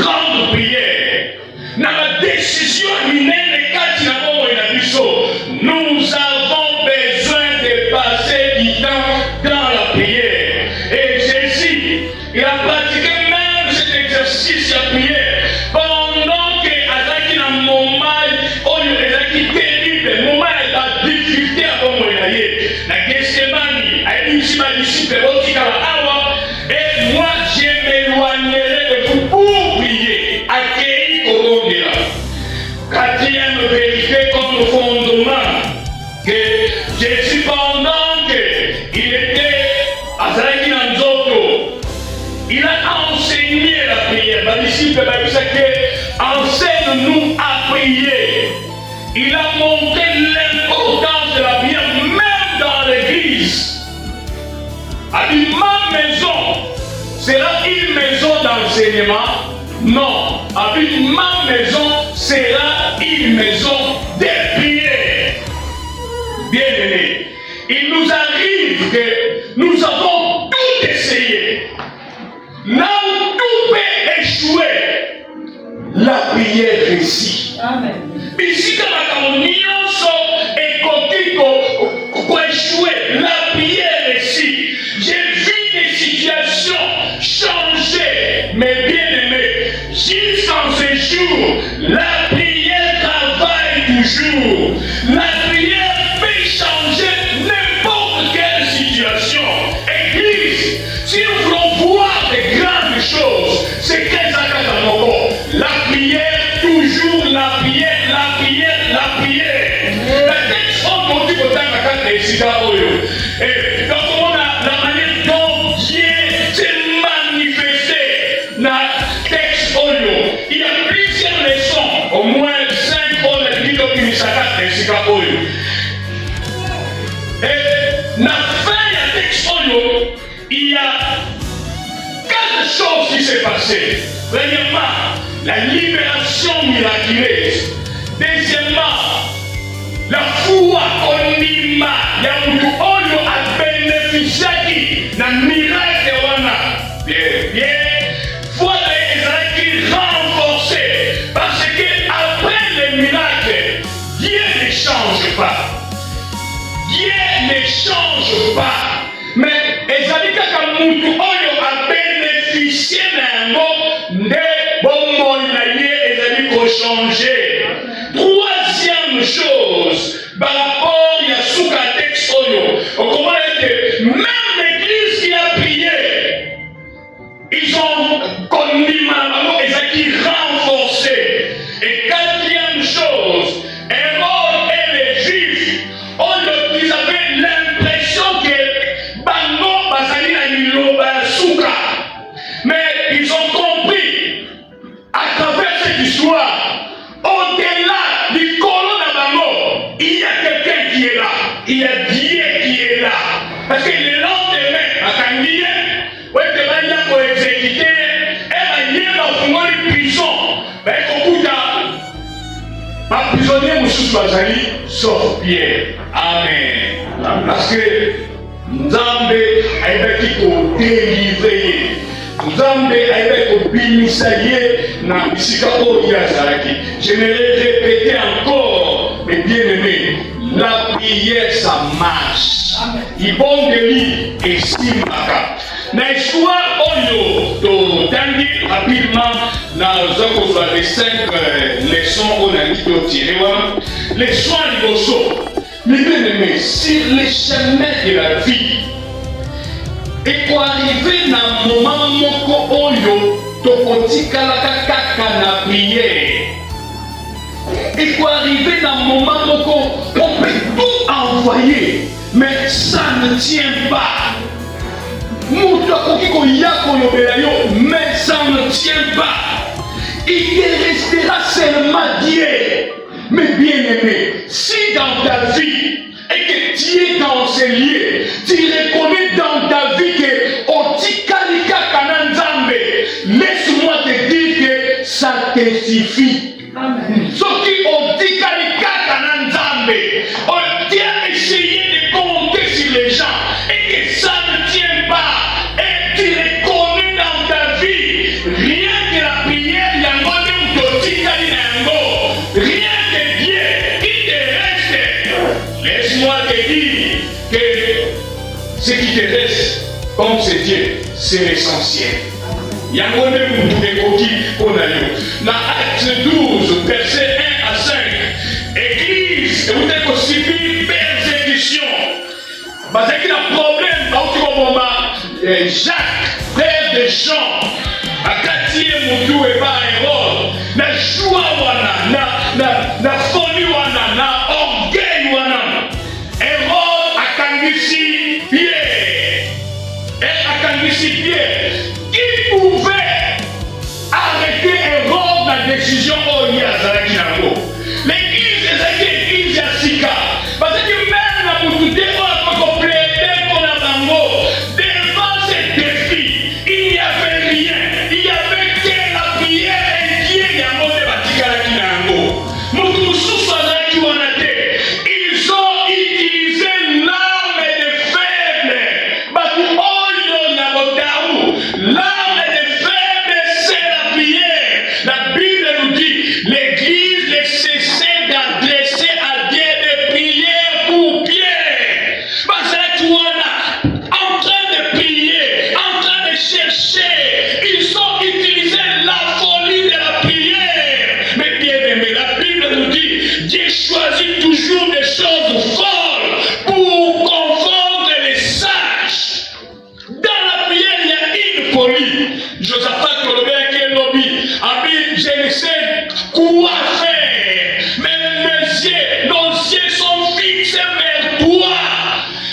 grande prière. Dans la décision nous avons besoin de passer du temps dans la prière. Et Jésus, il a pratiqué même cet exercice de prière pendant que Azaki dans le moment où il a terrible, moment de difficulté à Bomoïnaïe. La Gethsemane a dit ici ma disciple, et moi je m'éloignerai de vous pour prier, accueillir Corondela. Quatrième vérité comme fondement, que Jésus pendant qu'il était à Zarakinanzoto, il a enseigné la prière. Les disciples enseigne-nous à prier. Il a montré l'importance de la prière, même dans l'église. A dit ma maison sera une maison d'enseignement. Non, a dit ma maison sera une maison de prière. Bien-aimés, il nous arrive que nous avons tout essayé. Là où tout peut échouer, la prière réussit. Amen. Ici, quand la communion est pour échouer, la prière réussit. J'ai vu des situations changer, mais bien-aimés, jusqu'en ce jour, la prière travaille toujours. La prière peut changer n'importe quelle situation. Église, si nous voulons voir de grandes choses, c'est qu'elles attendent encore. La prière, toujours la prière, la prière, la prière. La texte, on dit que dans la carte des cigares, et donc on a la manière dont Dieu s'est manifesté dans le texte Oyo. Il y a plusieurs leçons, au moins 5 autres vidéos qui nous s'attachent dans les cigares Oyo. Et dans la fin du texte Oyo, il y a 4 choses qui s'est passées. Premièrement, la libération miraculeuse. Deuxièmement, la foi onima ya mtu oyo a bénéficié d'un miracle wana. Bien. Foi ezalaki renforcée parce que après le miracle, Dieu ne change pas. Dieu ne change pas. Mais ezalaki kaka mtu oyo a bénéficié nango nde bomoi na ye ezali ko changer. Troisième chose, par rapport à Souka texte Oyo, comment est-ce même l'église qui a prié, ils ont connu Malamamo et ça qui renforcé. Et quatrième chose, Hérode et les Juifs, ils avaient l'impression que Bango Bazali na Niloba Souka. Mais ils ont compris à travers cette histoire. Au-delà du colon d'Abango, il y a quelqu'un qui est là. Il y a Dieu qui est là. Parce que le lendemain, à Tanguy, où est-ce que il faut exécuter, et il y a une prison. Mais écoute, ma prisonnier, Moussous Bazali, sauf Pierre. Amen. Parce que Nzambe a été délivré. Nzambe a été na bisika oyo azalaki. Je me l'ai répété encore, mes bien-aimés, la prière ça marche. Il bon de lui et simaka. Na histoire oyo to tangi rapidement na zako za les 5 leçons on a dit de tirer les soins liboso. Mes bien-aimés, sur les chemins de la vie, et pour arriver dans le moment moko oyo tokotikalaka kaka na prière. Et pour arriver dans le moment moko on peut tout envoyer, mais ça ne tient pas. Mutu akoki koya koyobela yo, mais ça ne tient pas. Il te restera seulement Dieu. Mais bien aimé, si dans ta vie et que tu es dans ces lieux, tu reconnais dans ta vie que Otikalika Kananzambe, laisse-moi te dire que ça te suffit. Amen. Ce qui Otikalika Kananzambe, tu as essayé de compter sur les gens et que ça ne tient pas. Et tu reconnais dans ta vie, rien que la prière Ce qui te reste, comme c'est Dieu, c'est l'essentiel. Il y a un même de coquilles qu'on a eu. Dans Acte 12, versets 1 à 5, Église, vous êtes aussi subi persécution. Parce qu'il y a un problème, Jacques, frère de Jean, à Katié Moudou et pas Hérode, na joie wana, na folie wana, na orgueil wana. Hérode a kangisi Pierre. Et a kangisi Pierre. Qui pouvait arrêter Hérode dans la décision où il y a Zalaki Nango? L'église est l'église à Sika. Parce que même la Moutouté, on a complété pour la Bango. Devant ces défis, il n'y avait rien. Il n'y avait que la prière et Dieu qui a monté Batikala Kinango. Moutoussou Zalaki Wanate. Ils ont utilisé l'arme des faibles. Batou Oyo Nabotaou. L'arme des faibles, c'est la prière. La Bible nous dit, l'église ne cessait d'adresser à Dieu des prières pour Pierre. Parce que tu en train de prier, en train de chercher, ils ont utilisé la folie de la prière. Mais bien aimé, la Bible nous dit, Dieu choisit toujours des choses folles pour confondre les sages. Dans la prière, il y a une folie. Josaphat Kolobert qui est lobby, a dit, je ne sais quoi faire. Mais nos yeux sont fixés vers toi.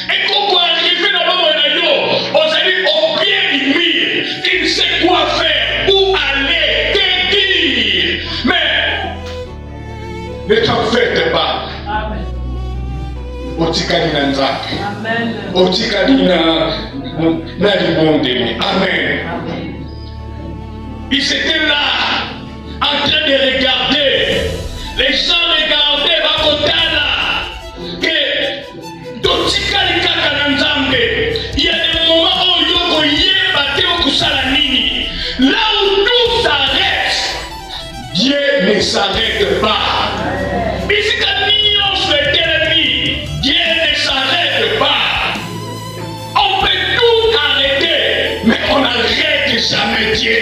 Et quand on arrive dans le monde, on s'est dit au pied du mur, il sait quoi faire, où aller, que dire. Mais ne t'en faites pas. Amen. Otikani na nzambe. Amen. Otikani na libondeli. Amen. Amen. Ils étaient là, en train de regarder. Les gens regardaient Bakotana. Que Totikali Kaka na nzambe. Il y a des moments où Yoko Yebate Okusala Nini. Là où tout s'arrête, Dieu ne s'arrête pas. Ici, Dieu ne s'arrête pas. On peut tout arrêter, mais on n'arrête jamais Dieu.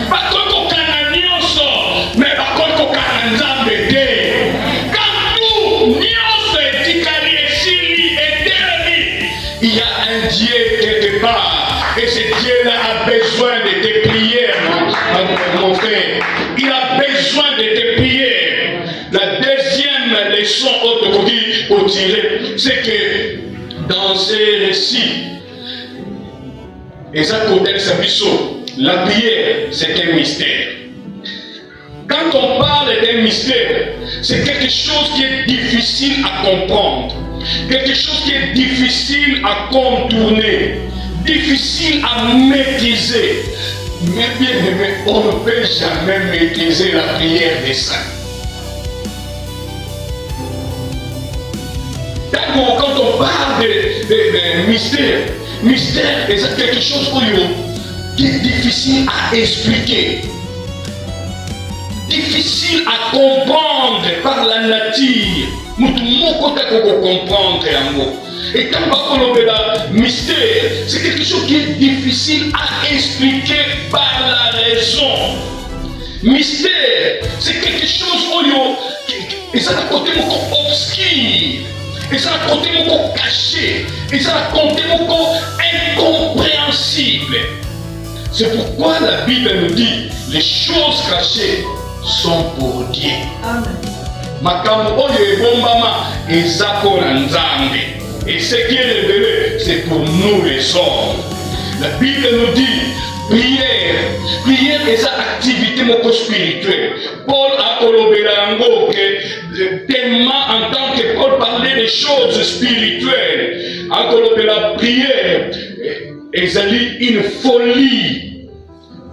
Parce qu'on a nyonso, mais qu'on a nzambe te. Quand tout nyonso est tikali et sili et terni, il y a un Dieu quelque part. Et ce Dieu-là a besoin de tes prières, mon frère. Il a besoin de tes prières. La deuxième leçon pour tirer, c'est que dans ces récits, la prière, c'est un mystère. Quand on parle d'un mystère, c'est quelque chose qui est difficile à comprendre, quelque chose qui est difficile à contourner, difficile à maîtriser. Mais bien aimé, on ne peut jamais maîtriser la prière des saints. Quand on parle de mystère, c'est quelque chose qui est difficile à expliquer, difficile à comprendre par la nature. Nous devons comprendre un mot. Et quand on parle de mystère, c'est quelque chose qui est difficile à expliquer par la raison. Mystère, c'est quelque chose qui est à côté obscur. Et ça a côté beaucoup caché. Et ça a côté beaucoup incompréhensible. C'est pourquoi la Bible nous dit les choses cachées sont pour Dieu. Amen. Makambo oyo ebombama eza na Nzambe. Et ce qui est révélé, c'est pour nous les hommes. La Bible nous dit prière est sa activité spirituelle. Paul a collaboré tellement en tant que Paul parlait des choses spirituelles. A collaboré la prière est une folie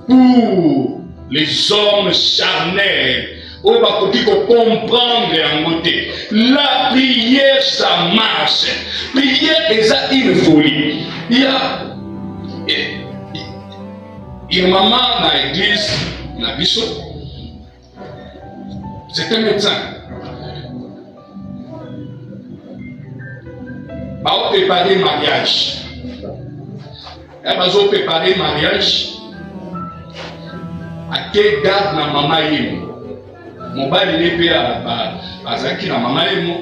pour les hommes charnels. On va comprendre en côté. La prière, ça marche. Prière est une folie. Il y a une maman dans l'église, dans Bissot, c'est un médecin. Il a préparé le mariage. bazo préparer mariage. À quel garde na maman yemo. Mobali ne pe bazaki na maman yemo.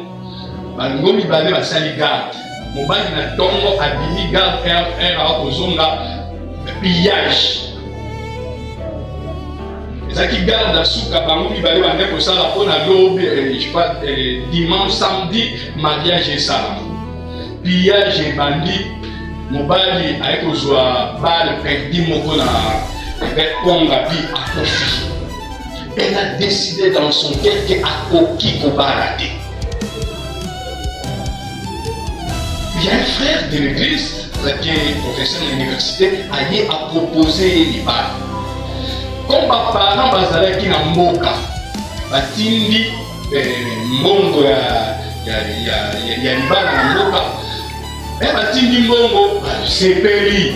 Bangomi bale basali garde. Mobali na tongo abimi garde a kozonga pillage. Ezaki garde asuka bangomi bale bande kosala pona lobi je crois dimanche samedi mariage esala. Pillage et bandit. Mobali a kozwa balle perdu moko na Konga pi akofi. Elle a décidé dans son cœur qu'elle a coquille qu'on va rater. Il y a un frère de l'église, qui est professeur de l'université, a proposé les balles. Comme les parents bazala qui na mboka, batindi mbongo ya libala na mboka, batindi mbongo sepeli.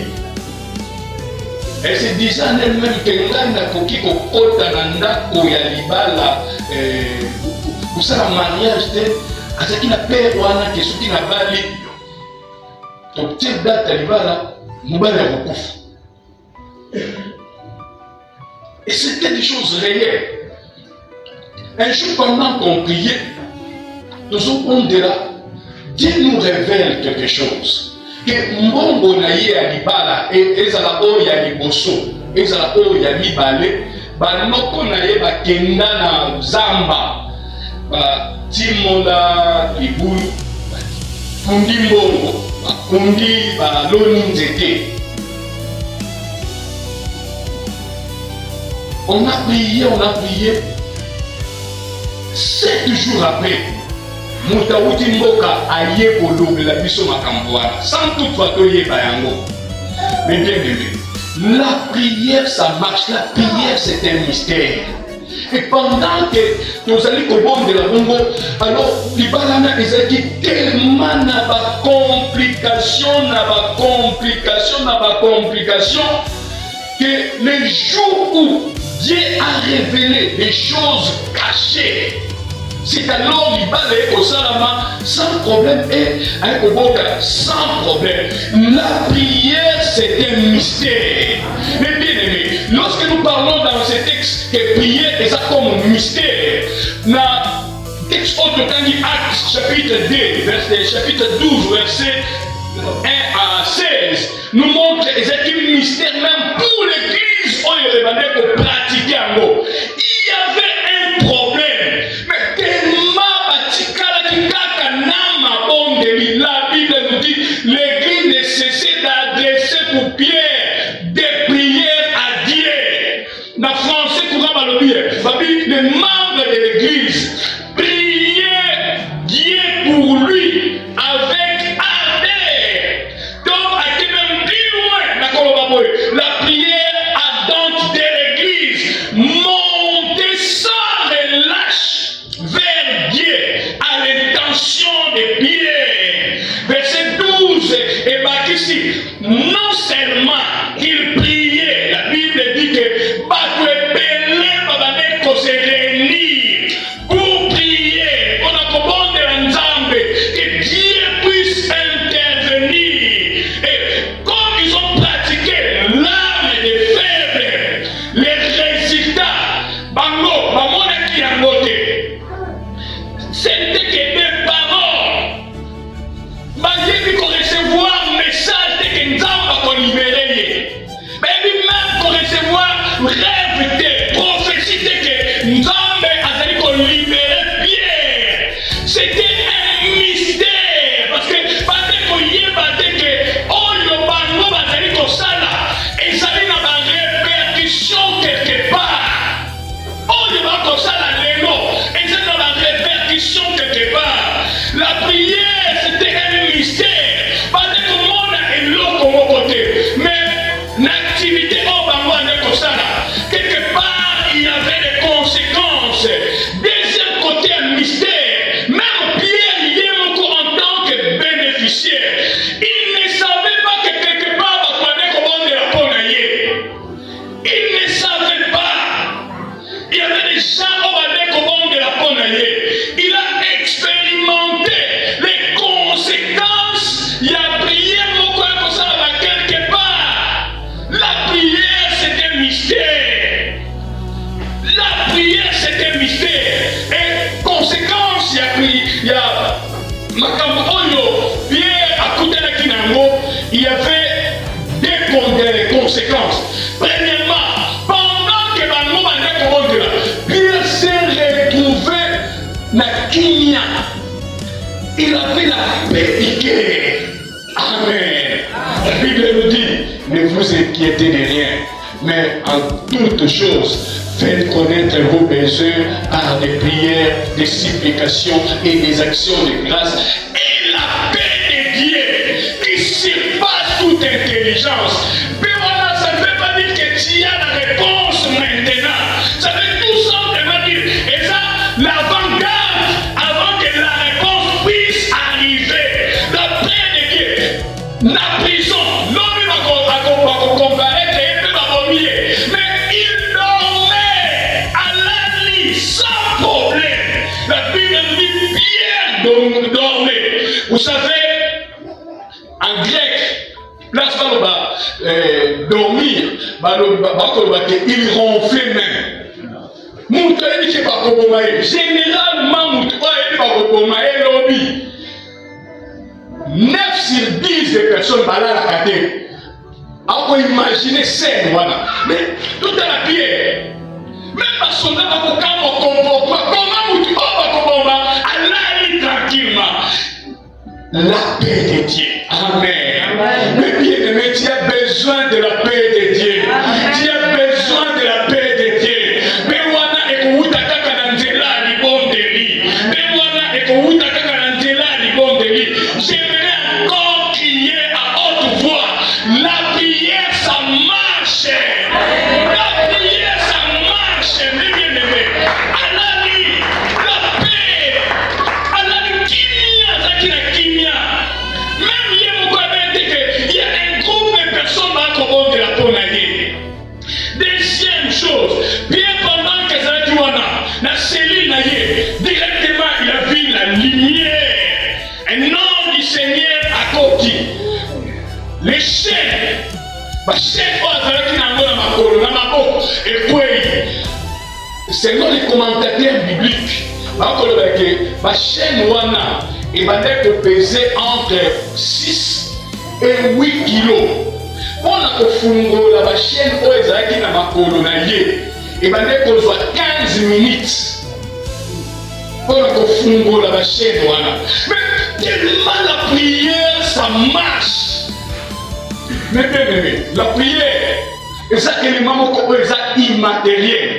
Elle se disait en elle-même que ngai nakoki kokota na ndako ya libala kosala mariage te azalaki na pere wana ke soki na bali totie date ya libala mobali akokufa. Et c'était des choses réelles. Un jour pendant qu'on priait, nous avons dit là, Dieu nous révèle quelque chose. Que mbongo na ye ya libala ezala oyo ya liboso ezala oyo ya mibale banoko na ye bakenda na zamba batimola libulu bakundi mbongo bakundi baloni nzete. On a prié 7 jours après Moutawuti mboka aye kolobela biso makambo wana sans toutefois toyeba yango. Mais bien aimé, la prière ça marche, la prière c'est un mystère. Et pendant que nous allons kobondela bongo, alors libalana ezaki tellement na ba complication que le jour où Dieu a révélé des choses cachées, c'est alors l'ibale au salama sans problème et avec au boca sans problème. La prière c'est un mystère. Mais bien aimé, lorsque nous parlons dans ce texte que prière est ça comme un mystère, na texte autre Actes chapitre 2, chapitre 12, verset 1 à 16, nous montre un mystère même pour l'église où il est demandé pour pratiquer en gros. Il y avait un problème. La Bible nous dit l'église ne cessait d'adresser pour Pierre des prières à Dieu. Dans le français, les membres de l'église priaient Dieu pour lui avec ardeur. Donc, à qui même plus loin, la prière ardente de l'église montait sans relâche vers Dieu à l'intention de Pierre. Verset 12 et ici, non seulement il priait, la Bible dit que se réunir pour prier, on a commandé à Nzambe que Dieu puisse intervenir. Et comme ils ont pratiqué l'âme des faibles, les résultats, bango, mamona qui a noté, c'était que des paroles. Basé qu'on recevoir un message de que Nzamba qu'on libérer. Mais même qu'on recevoir rêve de prophétie de que Nzamba a dit qu'on libérer Pierre. C'était un mystère. Parce que basé qu'on y est basé que oh le bango basé qu'on sala et ça vient dans la répercussion quelque part. Oh le bango sala l'élo et c'est dans la répercussion quelque part. La prière c'était un mystère. Parce que le monde est l'eau comme au côté. Mais l'activité au bango n'est ça. Quelque part, il y avait des conséquences. Deuxième côté, un mystère. Même Pierre, il est encore en tant que bénéficiaire. Il ne savait pas que quelque part, il fallait comment de la ponailler. Il ne savait pas. Il y avait des gens au bango comment de la ponailler. Il a expérimenté les conséquences. Il a prié beaucoup comme ça quelque part. il y avait des conséquences. Premièrement, pendant que Pierre s'est retrouvé dans Kimia, il avait la paix du cœur. Amen. La Bible nous dit, ne vous inquiétez de rien, mais en toutes choses, faites connaître vos besoins par des prières, des supplications et des actions de grâce. Et la paix de Dieu qui surpasse toute intelligence. Mais voilà, ça ne veut pas dire que tu as la réponse maintenant. Ça veut tout simplement dire, et ça, l'avant-garde, avant que la réponse puisse arriver. La paix de Dieu, la prison, l'homme va comparaître et peut va vomir. Mais il dormait à la lit sans problème. La Bible nous dit, Pierre dormait. Vous savez, en grec, là, dormir, il ronflait même. Généralement, 9 sur 10 des personnes balades à la tête. On peut imaginer scène, voilà. Mais tout à la pierre. Même à son âme, comment aller tranquillement. La paix de Dieu. Amen. Mais bien aimé, tu as besoin de la paix de Dieu. Tu as besoin de la paix de Dieu. Mais wana ekuuta kaka na nzela libondeli. Mais wana ekuuta kaka na nzela libondeli. J'aimerais encore crier à haute voix. La prière, ça marche. La prière, ça marche. Mais bien aimé, alali, la paix, alali kimia. Même il y a un groupe de personnes qui ont de la tonalité. Deuxième chose, bien pendant que ça dit la cellule directement il a vu la lumière. Un nom du Seigneur à côté. Les chaînes, et puis, selon les commentateurs bibliques, la chaîne wana et peser entre 6 et 8 kilos. Pour la chaîne qui na makolo na ye, et 15 minutes. Pour la chaîne wana. Mais tellement la prière, ça marche. Mais bien aimé, la prière, c'est un élément immatériel.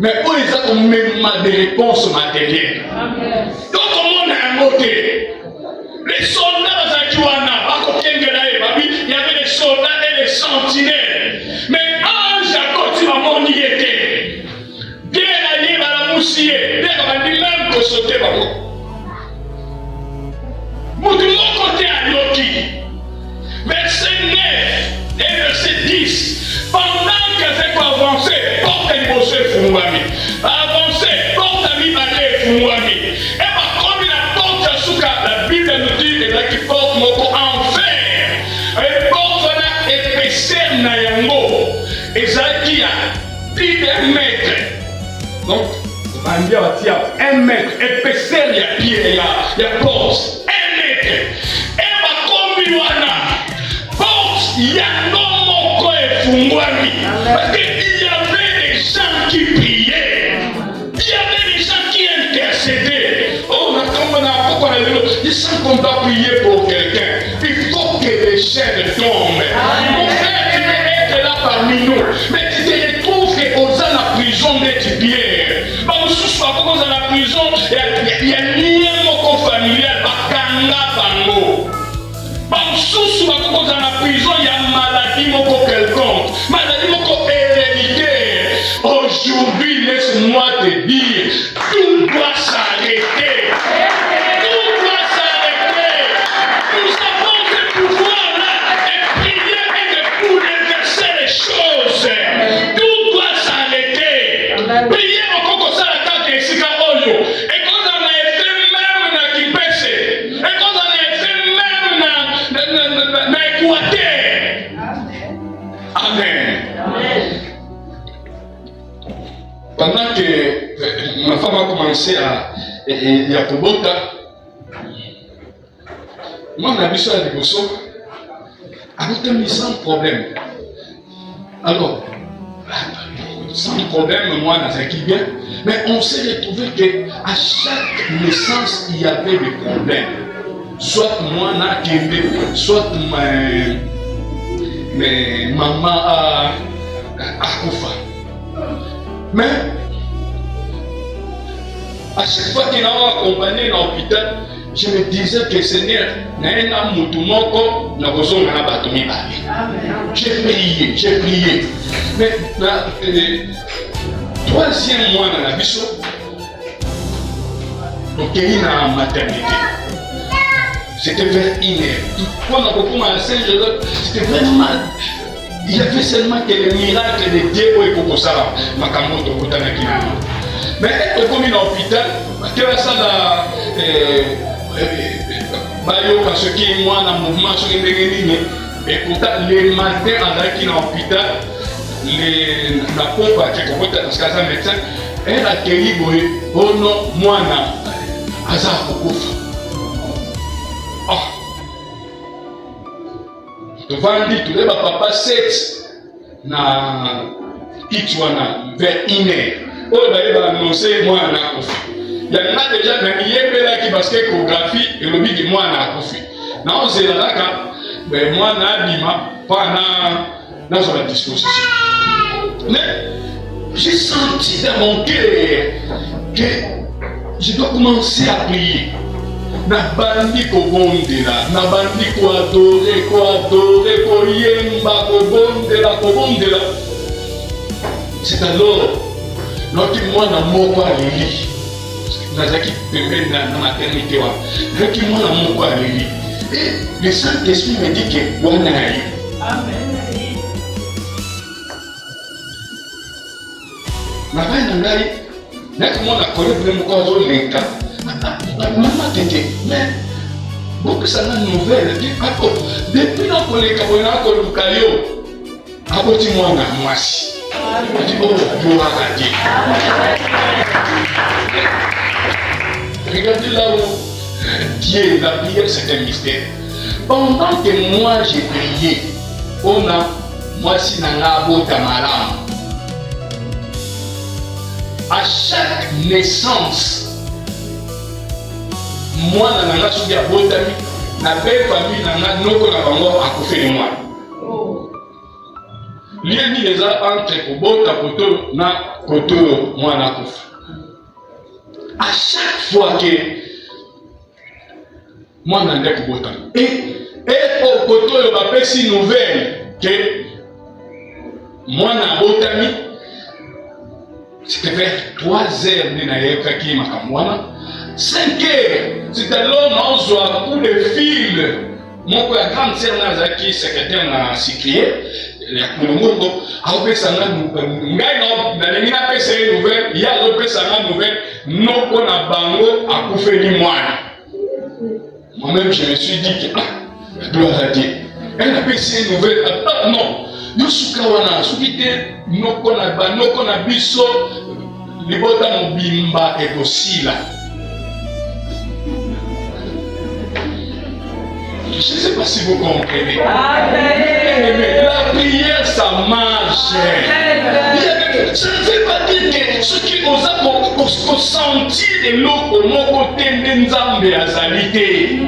Mais eux, ils ont même des réponses matérielles. Donc, on a un côté. Les soldats à Kiwana, il y avait les soldats et les sentinelles. Mais ange à côté de mon y était. Bien allé à la moussier, bien on a dit même que sauter par moi. Mon côté à Yoki. Verset 9 et verset 10. Pendant que c'est avancé, porte un bossé Fumwami. Avancé, porte un mibalé Fumwami. Et comme la porte à Souka, la Bible nous dit et qui porte mon en fer. Et porte là épaisseur Nayango. Et ça qui a plus d'un mètre. Donc, on va dire à 1 mètre. Épaisseur, il y a pied, il y a porte. 1 mètre. Et ma commuana. Il y a non mon corps Fumwami. Parce qu'il y avait des gens qui priaient. Il y avait des gens qui intercédaient. Oh, pourquoi ils sont qu'on doit prier pour quelqu'un. Il faut que les chaînes tombent. Mon frère, tu veux être là parmi nous. Mais tu te retrouves aux à la prison de Pierre. Nous sommes dans la prison. Il y a un lien familial. Bakanga Bango. Sous dans la prison, il y a maladie quelconque, maladie héréditaire. Aujourd'hui, laisse-moi te dire, tout doit s'arrêter. Tout doit s'arrêter. Nous avons ce pouvoir-là de prier et de bouleverser les choses. Tout doit s'arrêter. Priez encore comme ça la carte de Sikaoyo. Et quand on a fait même dans Kipese, et quand on a fait même dans Équateur. Amen. Pendant que ma femme a commencé à Yakobota, Moi, on a vu ça avec le son. Avec sans problème. Alors, sans problème, moi, dans un qui bien. Mais on s'est retrouvé qu'à chaque naissance, il y avait des problèmes. Soit moi, soit mais maman a Koufa. Mais à chaque fois qu'il a accompagné dans l'hôpital, je me disais que Seigneur, j'ai prié. Mais troisième mois dans la vie, donc il y a une maternité. C'était vers 1h. Quand on a commencé, c'était vraiment. Il y avait seulement que le miracle de Dieu pour que ça mais être comme dans l'hôpital, parce ça parce que moi dans le mouvement sur et pourtant les matins en dans l'hôpital, la pauvre qui est dans ce cas médecin, elle a accueilli oh non, moi na Azar Kokofa. Devant dit, tout le papa 7 na Kitwana vers 1h. Oh, il va annoncer moi na Kofi. Il y en a déjà qui est parce que l'échographie et le but de moi na Kofi. Non, c'est là que moi na Bima, pas dans la disposition. Mais j'ai senti dans mon cœur que je dois commencer à prier. Nabandi ko bondela, nabandi ko adorer, ko yemba, ko bondela. C'est alors, lorsque moi na moko aleli, nazaki pembe na maternité wa, lorsque moi na moko aleli, et le Saint-Esprit me dit que wana ayi. Amen. Nabai nangai, nek moi na connaît vraiment quoi zo lenka. Maman t'était, mais beaucoup ça n'a une nouvelle. Depuis qu'on les cabonats qu'on nous caillot, aboti-moi na moi si. Je dis oh, gloire à Dieu. Regardez là où Dieu, la prière c'est un mystère. Pendant que moi j'ai prié, on a moi si n'a abota malam. À chaque naissance. Moi, je suis dit à Botami, la belle famille, je suis à Koufé de moi. Lien mis les entre Kobota, Koto, na Koto, moi, na Koufé. À chaque fois que moi, je suis à Botami. Et au Koto, il va faire si nouvelle que moi, na Botami, c'était vers 3 heures de Naïka qui m'a kamwana. 5 heures, c'est alors on soit pour les fils. Mon père, grande sœur Nazaki, secrétaire na Sikrier, il y a Kulungo, a opé ça na nouvelle. Il a fait ces nouvelles, il a opé ça na nouvelle, non qu'on a bango à couper les moines. Moi-même, je me suis dit que, gloire à Dieu. Elle a fait ces nouvelles, non. Nous soukawana, soukite, non qu'on a biso, les botas mobimba et aussi là. Je ne sais pas si vous comprenez. Amen. La prière, ça marche. Ça ne veut pas dire que ceux qui osent sentir de l'eau au mon côté d'Enzambe à Zalité.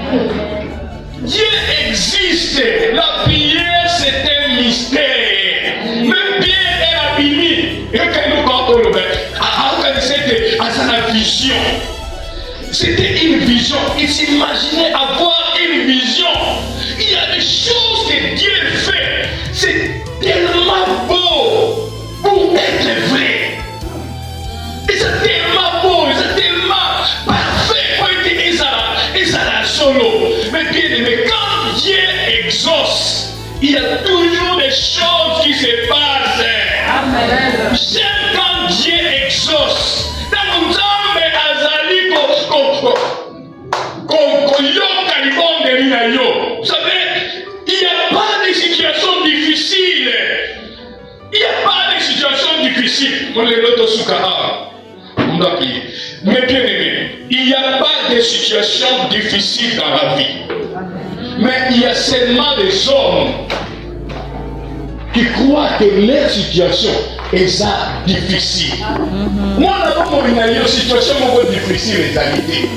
Dieu existe. La prière, c'est un mystère. Même Pierre est abîmé. Et quand nous parlons de la vision. C'était une vision. Il s'imaginait avoir une vision. Il y a des choses que Dieu fait. C'est tellement beau pour être vrai. Et c'est tellement beau, c'est tellement parfait pour être Ezra solo. Mais bien aimé, quand Dieu exauce, il y a toujours des choses qui se passent. Amen. J'aime quand Dieu exauce. Dans mon âme, vous savez, il n'y a pas de situation difficile. Il n'y a pas de situation difficile. On doit prier. Mais bien aimé, il n'y a pas de situation difficile dans la vie. Mais il y a seulement des hommes qui croient que leur situation est ça difficile. Moi, d'abord, une situation difficile, les amis.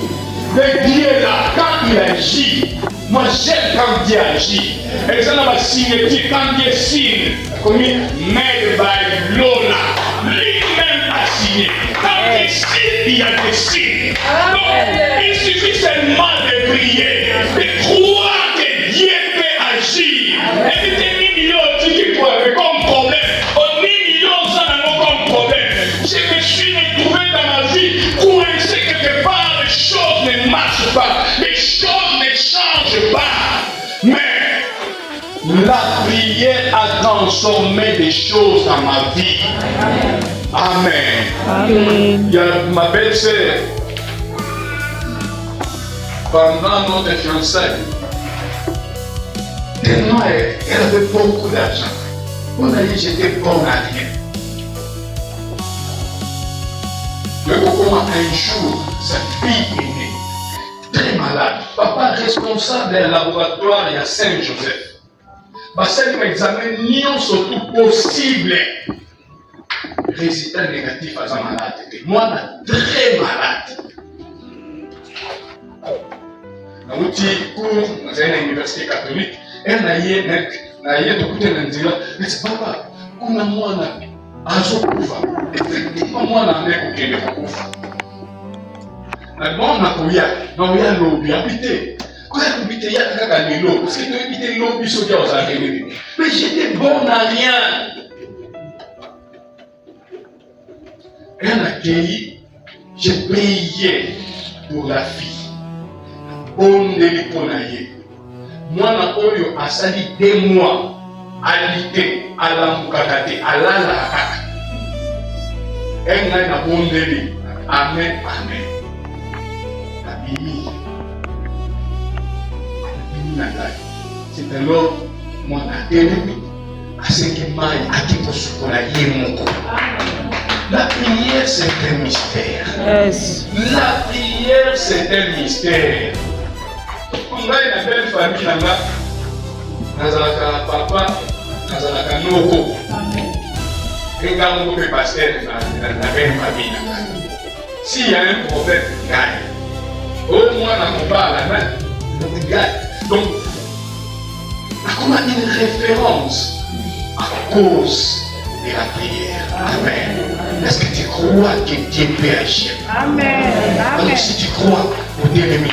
Mais Dieu là, quand il agit, moi j'aime quand Dieu agit. Et ça n'a pas signé, quand Dieu signe, comme made by Lola, lui-même a signé. Quand il signe, il y a des signes. Donc, il suffit seulement de prier, de croire que Dieu peut agir. Évitez qui peut avoir comme problème. Au million, ça n'a comme problème. Je me suis retrouvé dans ma vie coincé quelque part, les choses ne marchent pas, les choses ne changent pas. Mais la prière a transformé des choses dans ma vie. Amen. Amen. Il y a ma belle-sœur, pendant notre fiançailles, tellement elle avait beaucoup d'argent. On a dit j'étais bon à rien. Le coco un jour, sa fille est née, très malade. Papa responsable d'un laboratoire à Saint-Joseph. Basel m'examine nions surtout possible. Résultat négatif à sa malade. Moi, très malade. Dans une université catholique, elle n'a rien de côté de mais c'est papa, on a moi à Zokufa. Effectivement, moi, on a un écouté de Zokufa. Mais bon, on a couillé, on a lobby, habité. Quand on habité, il y a des lobbies, parce que tu habitais lobby sur les autres. Mais j'étais bon à rien. Un accueil, j'ai payé pour la fille. On est pour moi, Napoléon a sali 2 mois à l'ité, à la moukakate, à la kaka. Elle n'a pas bondé. Amen, amen. Abimi. C'est alors mon ennemi à ce que maille à qui pour ce qu'on a yé. La prière, c'est un mystère. Yes. La prière, c'est un mystère. On a une belle famille là-bas. Nazalaka papa, Nazalaka noko. Et quand on peut passer dans la belle famille là-bas. S'il y a un problème, gagne. Au moins, on va à la main, on gagne. Donc, on a une référence à cause de la prière. Amen. Est-ce que tu crois que Dieu peut agir? Amen. Alors, si tu crois, on est les millions.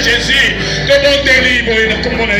Jésus, que l'on délivre, comme on a